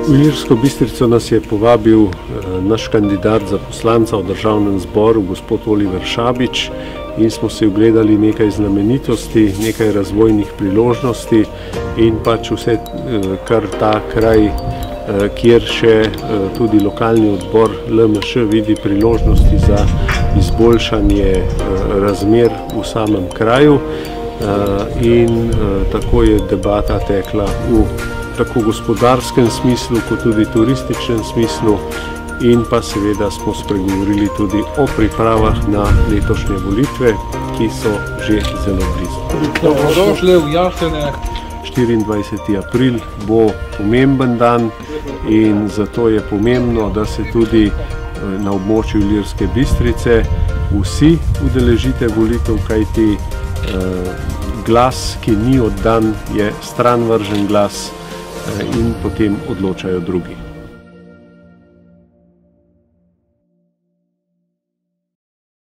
V Ilirsko Bistrico nas je povabil naš kandidat za poslanca v državnem zboru, gospod Oliver Šabič, in smo si ogledali nekaj znamenitosti, nekaj razvojnih priložnosti in pač vse, kar ta kraj, kjer še tudi lokalni odbor LMŠ vidi priložnosti za izboljšanje razmer v samem kraju, in tako je debata tekla v tako gospodarskem smislu, kot tudi turističnem smislu, in pa seveda smo spregovorili tudi o pripravah na letošnje volitve, ki so že zelo blizu. Dobrodošli v Jaštenjah. 24. april bo pomemben dan in zato je pomembno, da se tudi na območju Ilirske Bistrice vsi udeležite volitev, kajti glas, ki ni oddan, je stranvržen glas in potem odločajo drugi.